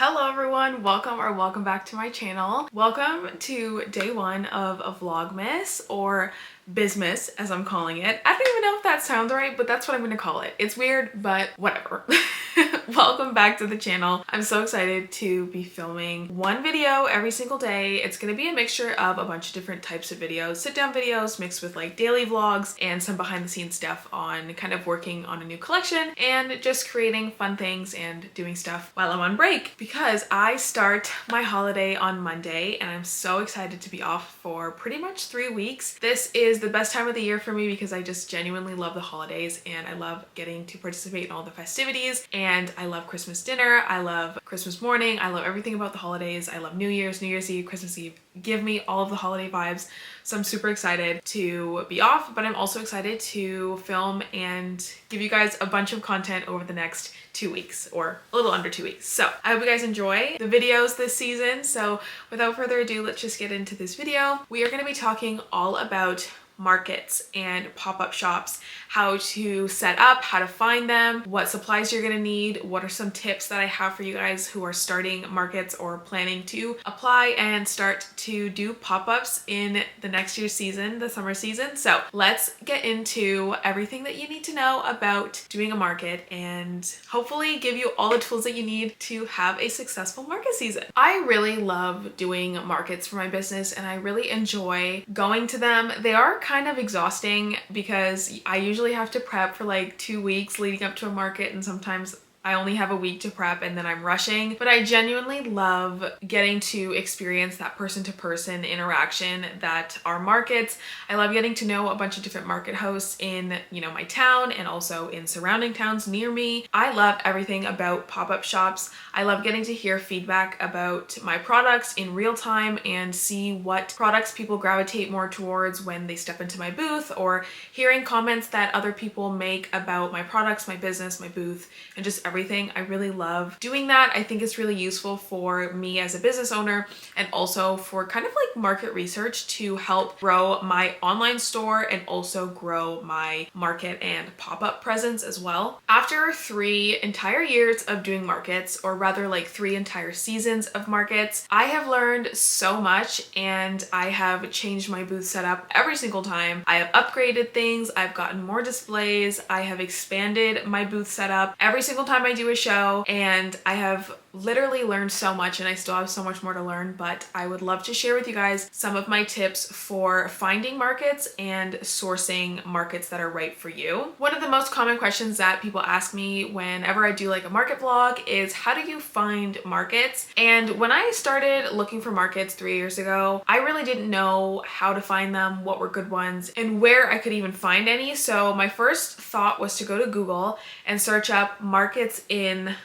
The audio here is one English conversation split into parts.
Hello everyone, welcome back to my channel. Welcome to day one of a Vlogmas, or Bizmas as I'm calling it. I don't even know if that sounds right, but that's what I'm gonna call it. It's weird, but whatever. Welcome back to the channel. I'm so excited to be filming one video every single day. It's gonna be a mixture of a bunch of different types of videos, sit down videos mixed with like daily vlogs and some behind the scenes stuff on kind of working on a new collection and just creating fun things and doing stuff while I'm on break, because I start my holiday on Monday and I'm so excited to be off for pretty much 3 weeks. This is the best time of the year for me because I just genuinely love the holidays and I love getting to participate in all the festivities, and I love Christmas dinner, I love Christmas morning, I love everything about the holidays. I love New Year's Eve, Christmas Eve. Give me all of the holiday vibes. So I'm super excited to be off, but I'm also excited to film and give you guys a bunch of content over the next 2 weeks, or a little under 2 weeks. So I hope you guys enjoy the videos this season. So without further ado, let's just get into this video. We are going to be talking all about markets and pop-up shops, how to set up, how to find them, what supplies you're gonna need, what are some tips that I have for you guys who are starting markets or planning to apply and start to do pop-ups in the next year's season, the summer season. So let's get into everything that you need to know about doing a market and hopefully give you all the tools that you need to have a successful market season. I really love doing markets for my business and I really enjoy going to them. They are kind of exhausting because I usually have to prep for like 2 weeks leading up to a market, and sometimes I only have a week to prep and then I'm rushing. But I genuinely love getting to experience that person-to-person interaction that are markets. I love getting to know a bunch of different market hosts in, my town and also in surrounding towns near me. I love everything about pop-up shops. I love getting to hear feedback about my products in real time and see what products people gravitate more towards when they step into my booth, or hearing comments that other people make about my products, my business, my booth, and just everything. I really love doing that. I think it's really useful for me as a business owner and also for kind of like market research to help grow my online store and also grow my market and pop-up presence as well. After 3 entire years of doing markets, or rather like 3 entire seasons of markets, I have learned so much and I have changed my booth setup every single time. I have upgraded things, I've gotten more displays, I have expanded my booth setup every single time I do a show, and I have literally learned so much and I still have so much more to learn, but I would love to share with you guys some of my tips for finding markets and sourcing markets that are right for you. One of the most common questions that people ask me whenever I do like a market vlog is, how do you find markets? And when I started looking for markets 3 years ago, I really didn't know how to find them, what were good ones, and where I could even find any. So my first thought was to go to Google and search up markets in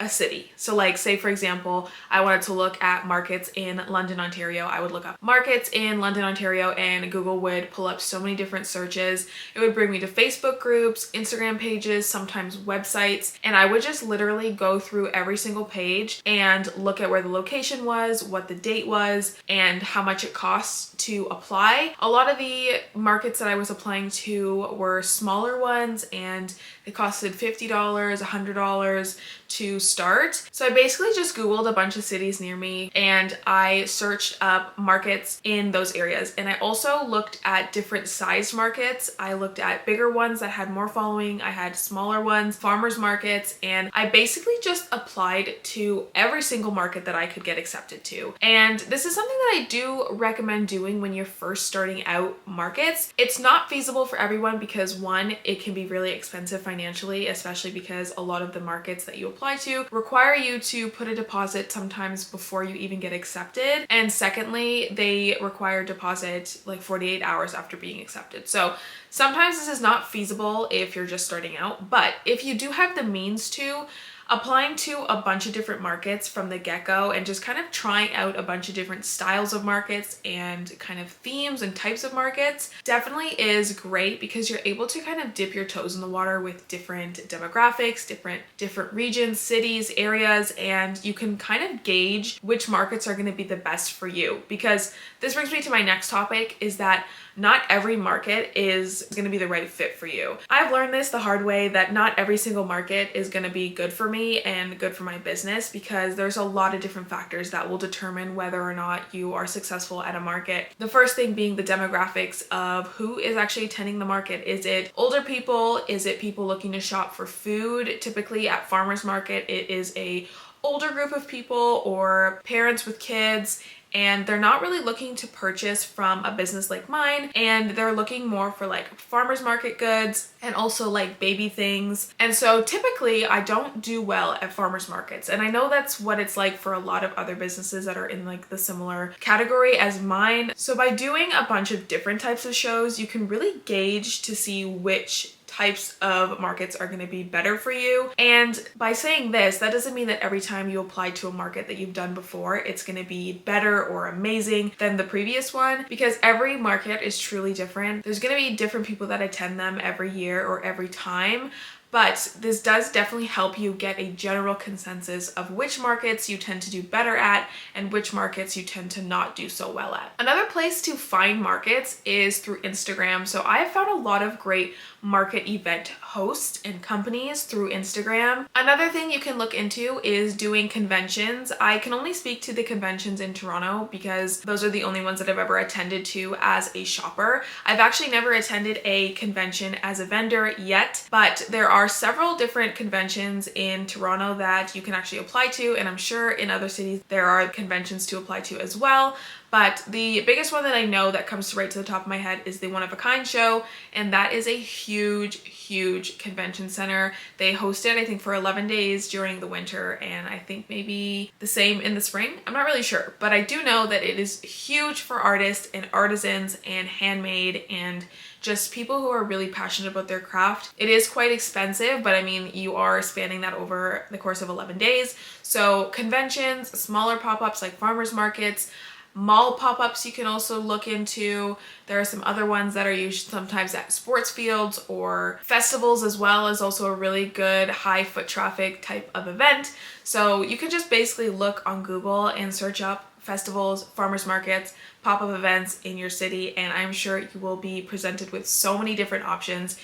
a city. So like, say for example, I wanted to look at markets in London, Ontario. I would look up markets in London, Ontario, and Google would pull up so many different searches. It would bring me to Facebook groups, Instagram pages, sometimes websites, and I would just literally go through every single page and look at where the location was, what the date was, and how much it costs to apply. A lot of the markets that I was applying to were smaller ones and they costed $50, $100 to start. So I basically just Googled a bunch of cities near me and I searched up markets in those areas. And I also looked at different sized markets. I looked at bigger ones that had more following. I had smaller ones, farmers markets, and I basically just applied to every single market that I could get accepted to. And this is something that I do recommend doing when you're first starting out markets. It's not feasible for everyone because, one, it can be really expensive financially, especially because a lot of the markets that you apply to require you to put a deposit sometimes before you even get accepted. And secondly, they require deposit like 48 hours after being accepted. So sometimes this is not feasible if you're just starting out, but if you do have the means to, applying to a bunch of different markets from the get-go and just kind of trying out a bunch of different styles of markets and kind of themes and types of markets definitely is great, because you're able to kind of dip your toes in the water with different demographics, different regions, cities, areas, and you can kind of gauge which markets are going to be the best for you. Because this brings me to my next topic, is that not every market is going to be the right fit for you. I've learned this the hard way, that not every single market is going to be good for me. me and good for my business, because there's a lot of different factors that will determine whether or not you are successful at a market. The first thing being the demographics of who is actually attending the market. Is it older people? Is it people looking to shop for food? Typically at farmers market, it is a older group of people or parents with kids, and they're not really looking to purchase from a business like mine, and they're looking more for like farmers market goods and also like baby things. And so typically I don't do well at farmers markets, and I know that's what it's like for a lot of other businesses that are in like the similar category as mine. So by doing a bunch of different types of shows, you can really gauge to see which types of markets are going to be better for you. And by saying this, that doesn't mean that every time you apply to a market that you've done before, it's going to be better or amazing than the previous one, because every market is truly different. There's going to be different people that attend them every year or every time. But this does definitely help you get a general consensus of which markets you tend to do better at and which markets you tend to not do so well at. Another place to find markets is through Instagram. So I have found a lot of great market event hosts and companies through Instagram. Another thing you can look into is doing conventions. I can only speak to the conventions in Toronto because those are the only ones that I've ever attended to as a shopper. I've actually never attended a convention as a vendor yet, but there are several different conventions in Toronto that you can actually apply to, and I'm sure in other cities there are conventions to apply to as well. But the biggest one that I know that comes right to the top of my head is the One of a Kind show, and that is a huge convention center. They host it, I think, for 11 days during the winter, and I think maybe the same in the spring. I'm not really sure, but I do know that it is huge for artists and artisans and handmade and just people who are really passionate about their craft. It is quite expensive, but I mean, you are spanning that over the course of 11 days. So conventions, smaller pop-ups like farmers markets, mall pop-ups you can also look into. There are some other ones that are used sometimes at sports fields or festivals, as well as also a really good high foot traffic type of event. So you can just basically look on Google and search up festivals, farmers markets, pop-up events in your city, and I'm sure you will be presented with so many different options,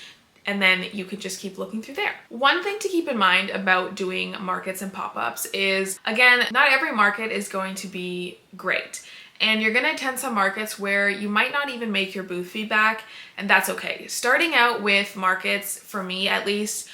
and then you could just keep looking through there. One thing to keep in mind about doing markets and pop-ups is, again, not every market is going to be great. And you're gonna attend some markets where you might not even make your booth feedback, and that's okay. Starting out with markets, for me at least,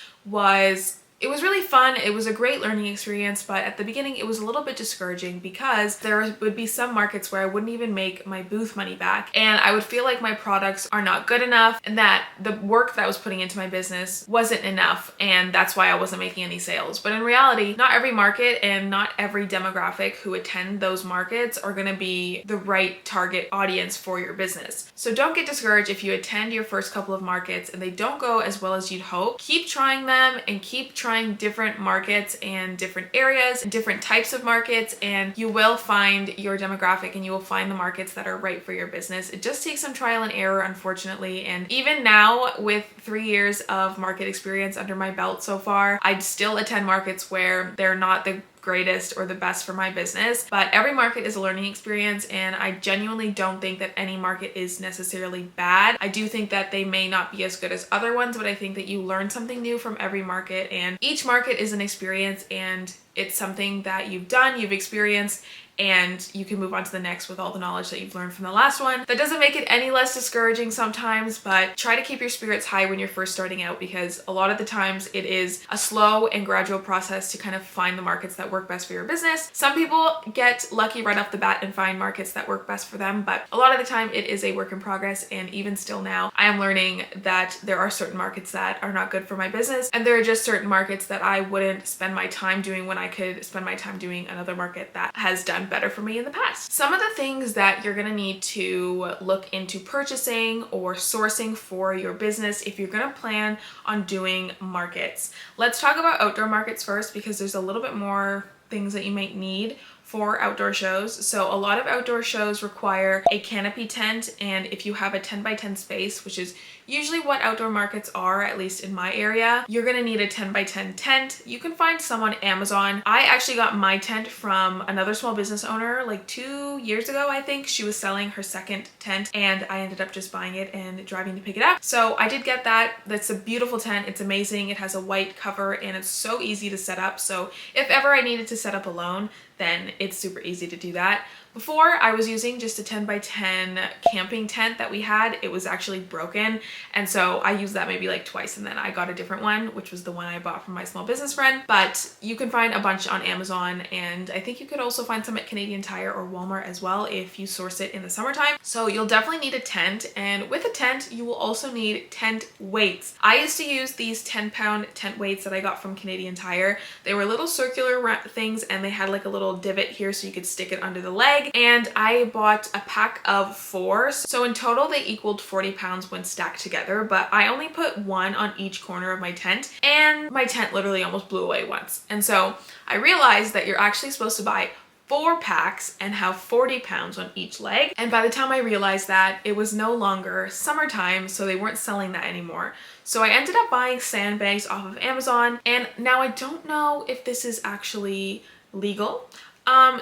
it was really fun. It was a great learning experience, but at the beginning it was a little bit discouraging because there would be some markets where I wouldn't even make my booth money back, and I would feel like my products are not good enough and that the work that I was putting into my business wasn't enough, and that's why I wasn't making any sales. But in reality, not every market and not every demographic who attend those markets are gonna be the right target audience for your business. So don't get discouraged if you attend your first couple of markets and they don't go as well as you'd hope. Keep trying them and keep trying different markets and different areas and different types of markets, and you will find your demographic and you will find the markets that are right for your business. It just takes some trial and error, unfortunately, and even now with 3 years of market experience under my belt so far, I'd still attend markets where they're not the greatest or the best for my business. But every market is a learning experience, and I genuinely don't think that any market is necessarily bad. I do think that they may not be as good as other ones, but I think that you learn something new from every market, and each market is an experience, and it's something that you've done, you've experienced, and you can move on to the next with all the knowledge that you've learned from the last one. That doesn't make it any less discouraging sometimes, but try to keep your spirits high when you're first starting out, because a lot of the times it is a slow and gradual process to kind of find the markets that work best for your business. Some people get lucky right off the bat and find markets that work best for them, but a lot of the time it is a work in progress, and even still now, I am learning that there are certain markets that are not good for my business, and there are just certain markets that I wouldn't spend my time doing when I could spend my time doing another market that has done better for me in the past. Some of the things that you're gonna need to look into purchasing or sourcing for your business if you're gonna plan on doing markets. Let's talk about outdoor markets first, because there's a little bit more things that you might need for outdoor shows. So a lot of outdoor shows require a canopy tent, and if you have a 10 by 10 space, which is usually what outdoor markets are, at least in my area, you're gonna need a 10 by 10 tent. You can find some on Amazon. I actually got my tent from another small business owner like 2 years ago, I think. She was selling her second tent and I ended up just buying it and driving to pick it up. So I did get that. That's a beautiful tent. It's amazing. It has a white cover and it's so easy to set up. So if ever I needed to set up alone, then it's super easy to do that. Before, I was using just a 10 by 10 camping tent that we had. It was actually broken, and so I used that maybe like twice, and then I got a different one, which was the one I bought from my small business friend. But you can find a bunch on Amazon, and I think you could also find some at Canadian Tire or Walmart as well if you source it in the summertime. So you'll definitely need a tent, and with a tent, you will also need tent weights. I used to use these 10-pound tent weights that I got from Canadian Tire. They were little circular things, and they had like a little divot here so you could stick it under the leg. And I bought a pack of 4. So in total, they equaled 40 pounds when stacked together, but I only put 1 on each corner of my tent, and my tent literally almost blew away once. And so I realized that you're actually supposed to buy 4 packs and have 40 pounds on each leg. And by the time I realized that, it was no longer summertime, so they weren't selling that anymore. So I ended up buying sandbags off of Amazon, and now I don't know if this is actually legal.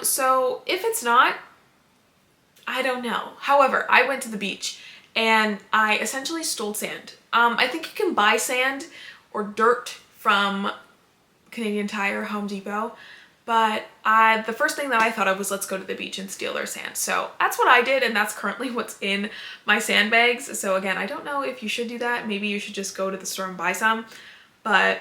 So if it's not, I don't know. However, I went to the beach and I essentially stole sand. I think you can buy sand or dirt from Canadian Tire, Home Depot, but the first thing that I thought of was, let's go to the beach and steal their sand. So that's what I did, and that's currently what's in my sandbags. So again, I don't know if you should do that. Maybe you should just go to the store and buy some, but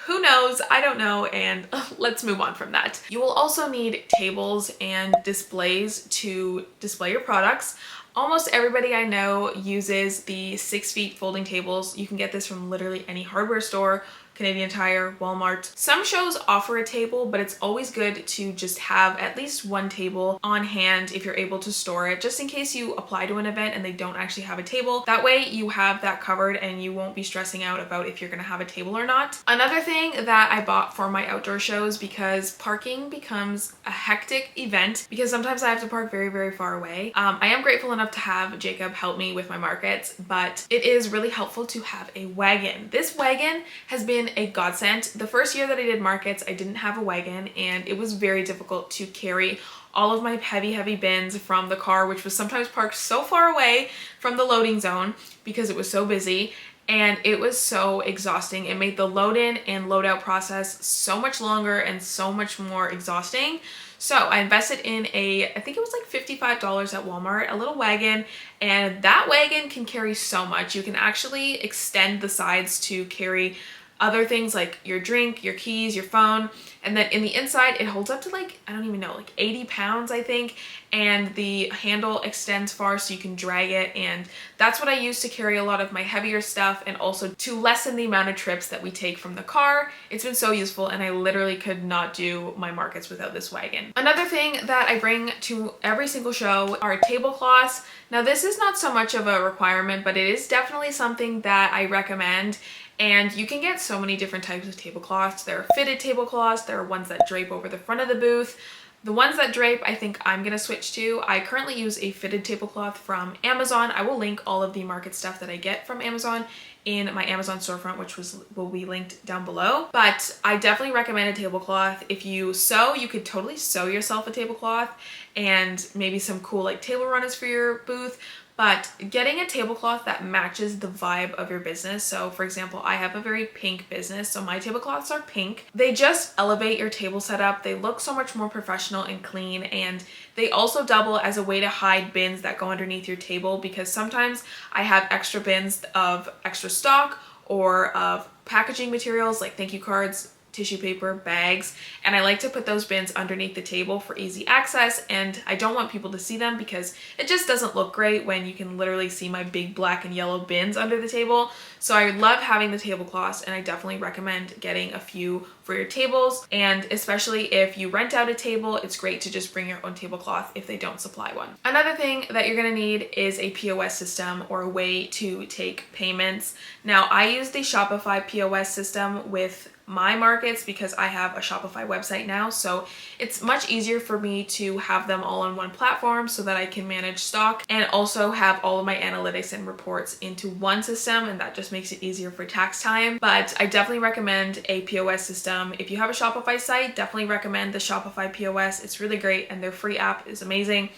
who knows? I don't know, and let's move on from that. You will also need tables and displays to display your products. Almost everybody I know uses the 6 feet folding tables. You can get this from literally any hardware store, Canadian Tire, Walmart. Some shows offer a table, but it's always good to just have at least one table on hand if you're able to store it, just in case you apply to an event and they don't actually have a table. That way you have that covered and you won't be stressing out about if you're gonna have a table or not. Another thing that I bought for my outdoor shows, because parking becomes a hectic event, because sometimes I have to park very, very far away. I am grateful enough to have Jacob help me with my markets, but it is really helpful to have a wagon. This wagon has been a godsend. The first year that I did markets, I didn't have a wagon, and it was very difficult to carry all of my heavy bins from the car, which was sometimes parked so far away from the loading zone because it was so busy, and it was so exhausting. It made the load in and load out process so much longer and so much more exhausting. So I invested in I think it was like $55 at Walmart, a little wagon, and that wagon can carry so much. You can actually extend the sides to carry other things like your drink, your keys, your phone, and then in the inside it holds up to like, I don't even know, like 80 pounds I think, and the handle extends far so you can drag it, and that's what I use to carry a lot of my heavier stuff and also to lessen the amount of trips that we take from the car. It's been so useful, and I literally could not do my markets without this wagon. Another thing that I bring to every single show are tablecloths. Now this is not so much of a requirement, but it is definitely something that I recommend. And you can get so many different types of tablecloths. There are fitted tablecloths, there are ones that drape over the front of the booth. The ones that drape, I think I'm gonna switch to. I currently use a fitted tablecloth from Amazon. I will link all of the market stuff that I get from Amazon in my Amazon storefront, which will be linked down below. But I definitely recommend a tablecloth. If you sew, you could totally sew yourself a tablecloth and maybe some cool like table runners for your booth. But getting a tablecloth that matches the vibe of your business. So for example, I have a very pink business, so my tablecloths are pink. They just elevate your table setup. They look so much more professional and clean, and they also double as a way to hide bins that go underneath your table, because sometimes I have extra bins of extra stock or of packaging materials like thank you cards, tissue paper, bags, and I like to put those bins underneath the table for easy access, and I don't want people to see them because it just doesn't look great when you can literally see my big black and yellow bins under the table. So I love having the tablecloths, and I definitely recommend getting a few for your tables. And especially if you rent out a table, it's great to just bring your own tablecloth if they don't supply one. Another thing that you're gonna need is a POS system or a way to take payments. Now, I use the Shopify POS system with my markets because I have a Shopify website now, so it's much easier for me to have them all on one platform so that I can manage stock and also have all of my analytics and reports into one system, and that just makes it easier for tax time. But I definitely recommend a POS system. If you have a Shopify site, definitely recommend the Shopify POS. It's really great and their free app is amazing.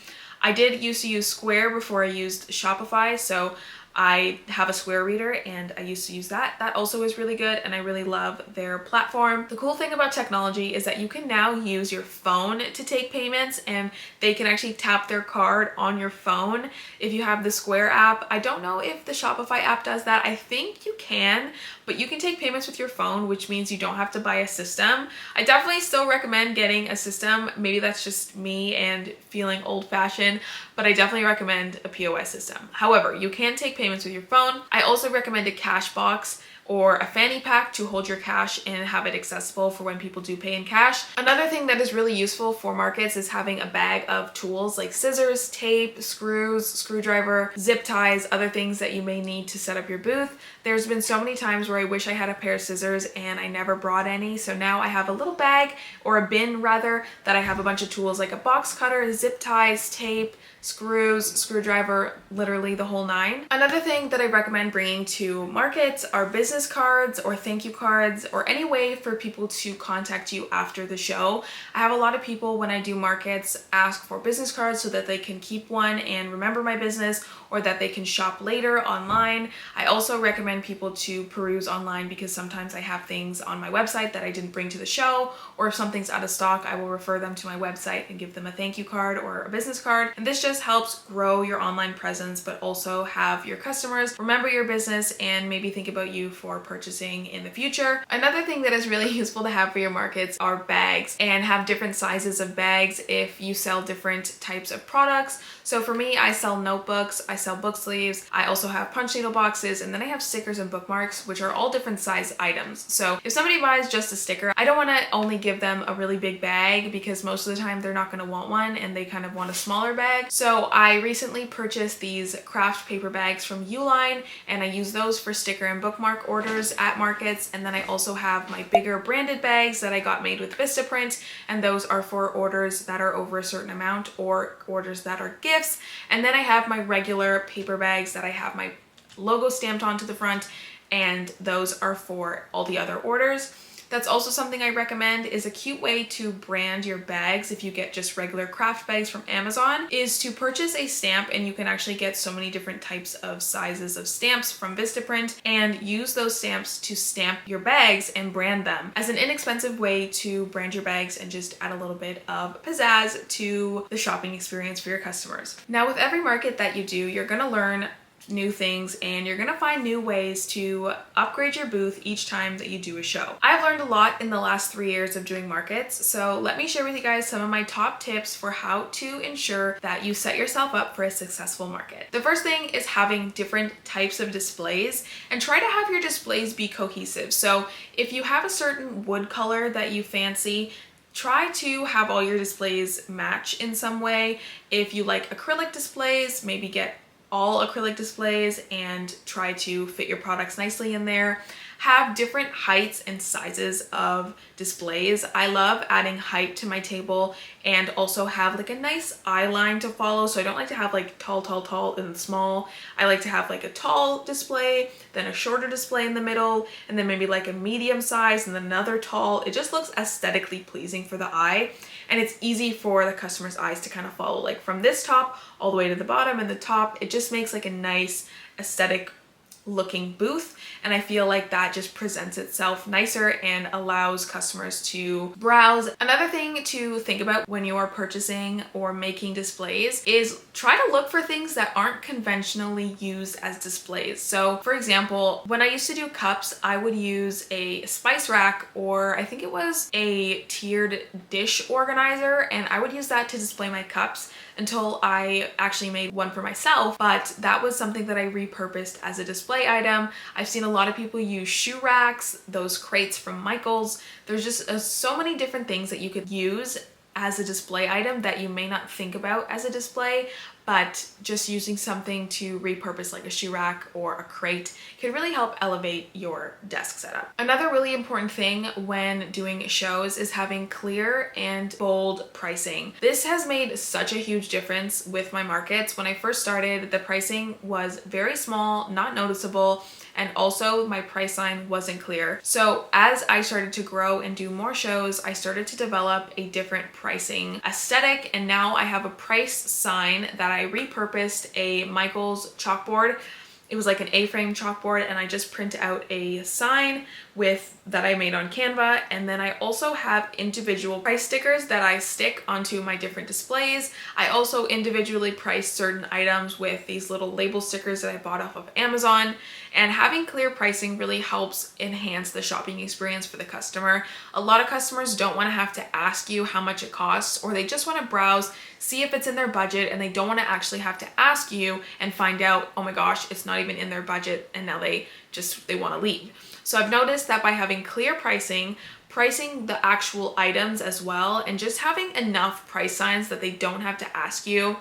I did used to use Square before I used Shopify, so I have a Square reader and I used to use that. That also is really good and I really love their platform. The cool thing about technology is that you can now use your phone to take payments, and they can actually tap their card on your phone if you have the Square app. I don't know if the Shopify app does that. I think you can, but you can take payments with your phone, which means you don't have to buy a system. I definitely still recommend getting a system. Maybe that's just me and feeling old-fashioned, but I definitely recommend a POS system. However, you can take payments with your phone. I also recommend a cash box or a fanny pack to hold your cash and have it accessible for when people do pay in cash. Another thing that is really useful for markets is having a bag of tools like scissors, tape, screws, screwdriver, zip ties, other things that you may need to set up your booth. There's been so many times where I wish I had a pair of scissors and I never brought any, so now I have a little bag, or a bin rather, that I have a bunch of tools like a box cutter, zip ties, tape, screws, screwdriver, literally the whole nine. Another thing that I recommend bringing to markets are business cards or thank you cards, or any way for people to contact you after the show. I have a lot of people when I do markets ask for business cards so that they can keep one and remember my business, or that they can shop later online. I also recommend people to peruse online because sometimes I have things on my website that I didn't bring to the show, or if something's out of stock, I will refer them to my website and give them a thank you card or a business card. And this just helps grow your online presence, but also have your customers remember your business and maybe think about you for purchasing in the future. Another thing that is really useful to have for your markets are bags, and have different sizes of bags if you sell different types of products. So for me, I sell notebooks, I sell book sleeves, I also have punch needle boxes, and then I have stickers and bookmarks, which are all different size items. So if somebody buys just a sticker, I don't want to only give them a really big bag because most of the time they're not going to want one and they kind of want a smaller bag. So I recently purchased these craft paper bags from Uline, and I use those for sticker and bookmark orders at markets. And then I also have my bigger branded bags that I got made with Vistaprint, and those are for orders that are over a certain amount or orders that are gifts. And then I have my regular paper bags that I have my logo stamped onto the front, and those are for all the other orders. That's also something I recommend, is a cute way to brand your bags if you get just regular craft bags from Amazon, is to purchase a stamp, and you can actually get so many different types of sizes of stamps from Vistaprint, and use those stamps to stamp your bags and brand them as an inexpensive way to brand your bags and just add a little bit of pizzazz to the shopping experience for your customers. Now, with every market that you do, you're gonna learn new things and you're gonna find new ways to upgrade your booth each time that you do a show. I've learned a lot in the last 3 years of doing markets, so let me share with you guys some of my top tips for how to ensure that you set yourself up for a successful market. The first thing is having different types of displays, and try to have your displays be cohesive. So if you have a certain wood color that you fancy, try to have all your displays match in some way. If you like acrylic displays, maybe get all acrylic displays and try to fit your products nicely in there. Have different heights and sizes of displays. I love adding height to my table, and also have like a nice eye line to follow. So I don't like to have like tall and small. I like to have like a tall display, then a shorter display in the middle, and then maybe like a medium size and then another tall. It just looks aesthetically pleasing for the eye, and it's easy for the customer's eyes to kind of follow, like from this top all the way to the bottom and the top. It just makes like a nice aesthetic looking booth, and I feel like that just presents itself nicer and allows customers to browse. Another thing to think about when you are purchasing or making displays is try to look for things that aren't conventionally used as displays. So for example, when I used to do cups, I would use a spice rack, or I think it was a tiered dish organizer, and I would use that to display my cups until I actually made one for myself. But that was something that I repurposed as a display display item. I've seen a lot of people use shoe racks, those crates from Michaels. There's just so many different things that you could use as a display item that you may not think about as a display, but just using something to repurpose like a shoe rack or a crate can really help elevate your desk setup. Another really important thing when doing shows is having clear and bold pricing. This has made such a huge difference with my markets. When I first started, the pricing was very small, not noticeable, and also my price sign wasn't clear. So as I started to grow and do more shows, I started to develop a different pricing aesthetic, and now I have a price sign that I repurposed a Michaels chalkboard. It was like an A-frame chalkboard, and I just print out a sign that I made on Canva, and then I also have individual price stickers that I stick onto my different displays. I also individually price certain items with these little label stickers that I bought off of Amazon, and having clear pricing really helps enhance the shopping experience for the customer. A lot of customers don't want to have to ask you how much it costs, or they just want to browse, see if it's in their budget, and they don't want to actually have to ask you and find out, oh my gosh, it's not even in their budget, and now they want to leave. So I've noticed that by having clear pricing the actual items as well, and just having enough price signs that they don't have to ask you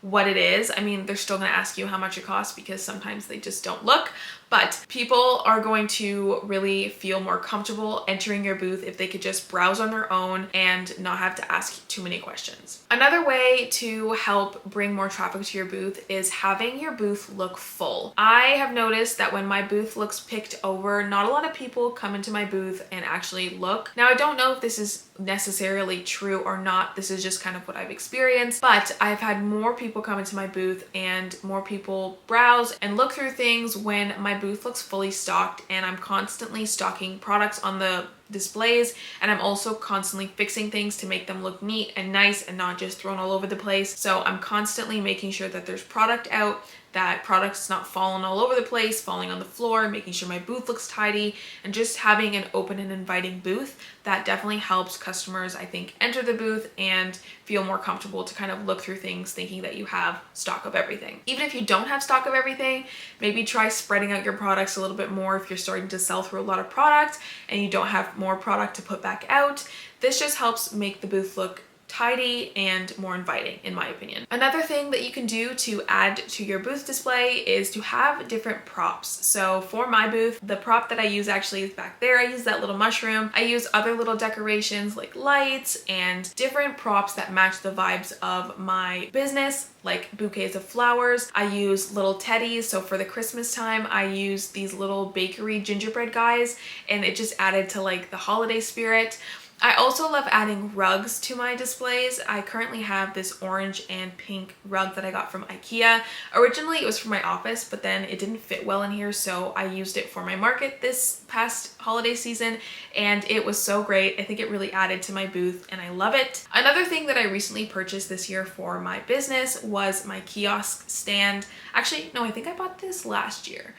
what it is. I mean, they're still going to ask you how much it costs because sometimes they just don't look, but people are going to really feel more comfortable entering your booth if they could just browse on their own and not have to ask too many questions. Another way to help bring more traffic to your booth is having your booth look full. I have noticed that when my booth looks picked over, not a lot of people come into my booth and actually look. Now, I don't know if this is necessarily true or not. This is just kind of what I've experienced, but I've had more people come into my booth and more people browse and look through things when my booth looks fully stocked, and I'm constantly stocking products on the displays, and I'm also constantly fixing things to make them look neat and nice and not just thrown all over the place. So I'm constantly making sure that there's product out, that product's not falling all over the place, falling on the floor, making sure my booth looks tidy, and just having an open and inviting booth. That definitely helps customers, I think, enter the booth and feel more comfortable to kind of look through things thinking that you have stock of everything. Even if you don't have stock of everything, maybe try spreading out your products a little bit more if you're starting to sell through a lot of product and you don't have more product to put back out. This just helps make the booth look tidy and more inviting, in my opinion. Another thing that you can do to add to your booth display is to have different props. So for my booth, the prop that I use actually is back there. I use that little mushroom. I use other little decorations like lights and different props that match the vibes of my business, like bouquets of flowers. I use little teddies. So for the Christmas time, I use these little bakery gingerbread guys, and it just added to like the holiday spirit. I also love adding rugs to my displays. I currently have this orange and pink rug that I got from IKEA. Originally it was for my office, but then it didn't fit well in here, so I used it for my market this past holiday season, and it was so great. I think it really added to my booth and I love it. Another thing that I recently purchased this year for my business was my kiosk stand. Actually, no, I think I bought this last year.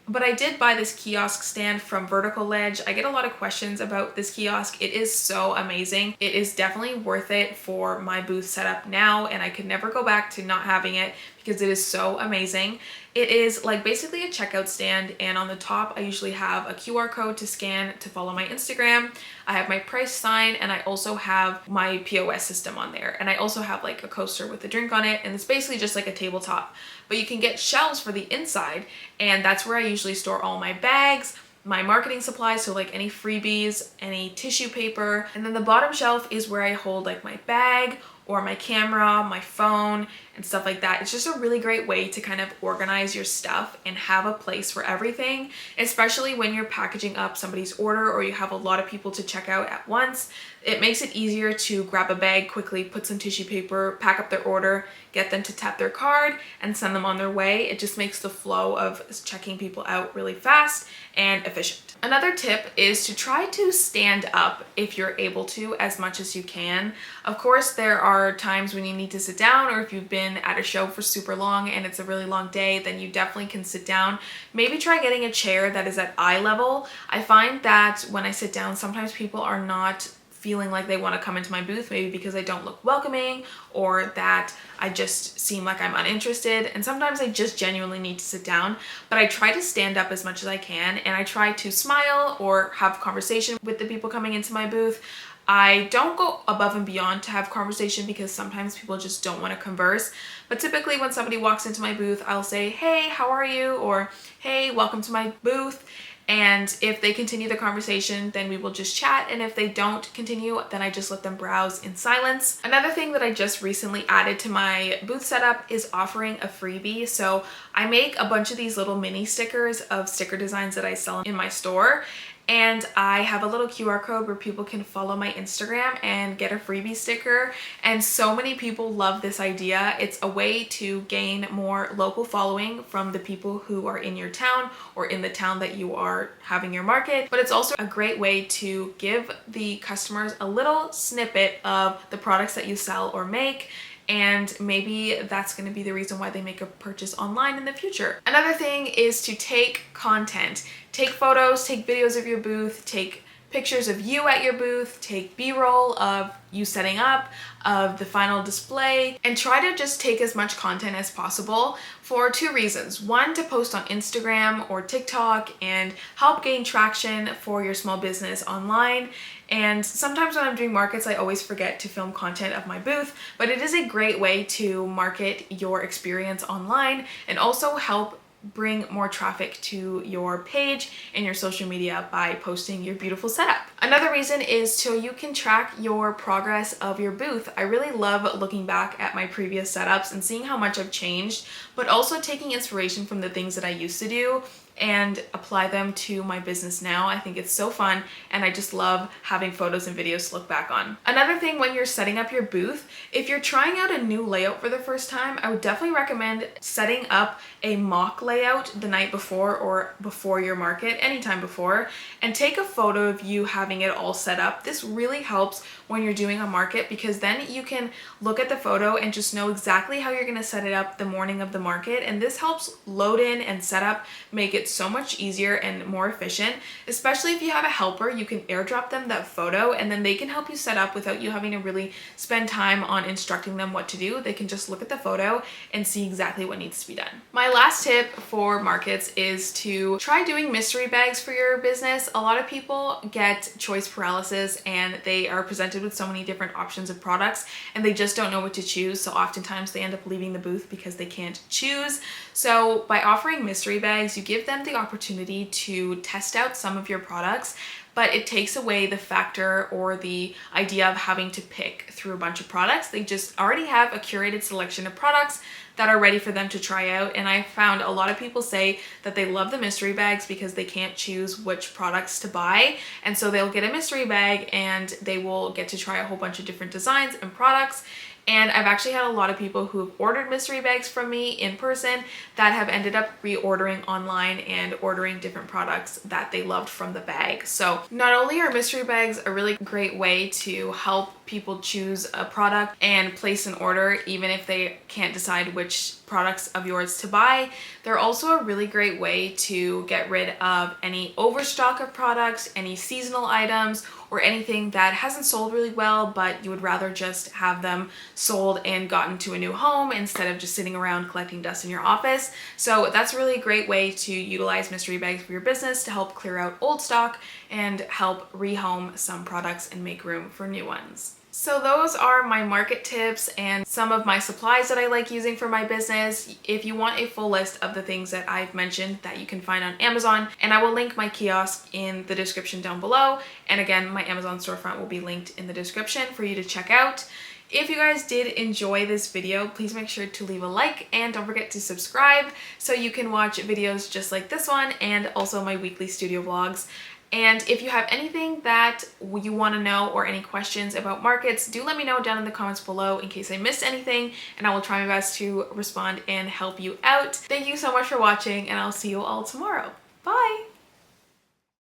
But I did buy this kiosk stand from Vertical Ledge. I get a lot of questions about this kiosk. It is so amazing. It is definitely worth it for my booth setup now, and I could never go back to not having it because it is so amazing. It is like basically a checkout stand, and on the top I usually have a QR code to scan to follow my Instagram. I have my price sign, and I also have my POS system on there, and I also have like a coaster with a drink on it, and it's basically just like a tabletop. But you can get shelves for the inside, and that's where I usually store all my bags, my marketing supplies, so like any freebies, any tissue paper, and then the bottom shelf is where I hold like my bag or my camera, my phone, and stuff like that. It's just a really great way to kind of organize your stuff and have a place for everything, especially when you're packaging up somebody's order or you have a lot of people to check out at once. It makes it easier to grab a bag quickly, put some tissue paper, pack up their order, get them to tap their card and send them on their way. It just makes the flow of checking people out really fast and efficient. Another tip is to try to stand up if you're able to, as much as you can. Of course, there are times when you need to sit down, or if you've been at a show for super long and it's a really long day, then you definitely can sit down. Maybe try getting a chair that is at eye level. I find that when I sit down, sometimes people are not feeling like they want to come into my booth, maybe because I don't look welcoming or that I just seem like I'm uninterested. And sometimes I just genuinely need to sit down, but I try to stand up as much as I can, and I try to smile or have conversation with the people coming into my booth. I don't go above and beyond to have conversation because sometimes people just don't want to converse. But typically when somebody walks into my booth, I'll say, hey, how are you? Or hey, welcome to my booth. And if they continue the conversation, then we will just chat. And if they don't continue, then I just let them browse in silence. Another thing that I just recently added to my booth setup is offering a freebie. So I make a bunch of these little mini stickers of sticker designs that I sell in my store. And I have a little QR code where people can follow my Instagram and get a freebie sticker. And so many people love this idea. It's a way to gain more local following from the people who are in your town or in the town that you are having your market. But it's also a great way to give the customers a little snippet of the products that you sell or make. And maybe that's going to be the reason why they make a purchase online in the future. Another thing is to take content. Take photos, take videos of your booth, take pictures of you at your booth, take B-roll of you setting up, of the final display, and try to just take as much content as possible for two reasons. One, to post on Instagram or TikTok and help gain traction for your small business online. And sometimes when I'm doing markets, I always forget to film content of my booth, but it is a great way to market your experience online and also help bring more traffic to your page and your social media by posting your beautiful setup. Another reason is so you can track your progress of your booth. I really love looking back at my previous setups and seeing how much I've changed, but also taking inspiration from the things that I used to do and apply them to my business now. I think it's so fun, and I just love having photos and videos to look back on. Another thing when you're setting up your booth, if you're trying out a new layout for the first time, I would definitely recommend setting up a mock layout the night before or before your market, anytime before, and take a photo of you having it all set up. This really helps when you're doing a market because then you can look at the photo and just know exactly how you're gonna set it up the morning of the market, and this helps load in and set up, make it so much easier and more efficient. Especially if you have a helper, you can airdrop them that photo and then they can help you set up without you having to really spend time on instructing them what to do. They can just look at the photo and see exactly what needs to be done. My last tip for markets is to try doing mystery bags for your business. A lot of people get choice paralysis and they are presented with so many different options of products and they just don't know what to choose. So oftentimes they end up leaving the booth because they can't choose. So by offering mystery bags, you give them the opportunity to test out some of your products, but it takes away the factor or the idea of having to pick through a bunch of products. They just already have a curated selection of products that are ready for them to try out. And I found a lot of people say that they love the mystery bags because they can't choose which products to buy. And so they'll get a mystery bag and they will get to try a whole bunch of different designs and products. And I've actually had a lot of people who have ordered mystery bags from me in person that have ended up reordering online and ordering different products that they loved from the bag. So not only are mystery bags a really great way to help people choose a product and place an order even if they can't decide which products of yours to buy, they're also a really great way to get rid of any overstock of products, any seasonal items, or anything that hasn't sold really well, but you would rather just have them sold and gotten to a new home instead of just sitting around collecting dust in your office. So that's a really great way to utilize mystery bags for your business to help clear out old stock and help rehome some products and make room for new ones. So those are my market tips and some of my supplies that I like using for my business. If you want a full list of the things that I've mentioned that you can find on Amazon, and I will link my kiosk in the description down below. And again, my Amazon storefront will be linked in the description for you to check out. If you guys did enjoy this video, please make sure to leave a like and don't forget to subscribe so you can watch videos just like this one and also my weekly studio vlogs. And if you have anything that you want to know or any questions about markets, do let me know down in the comments below in case I missed anything, and I will try my best to respond and help you out. Thank you so much for watching, and I'll see you all tomorrow.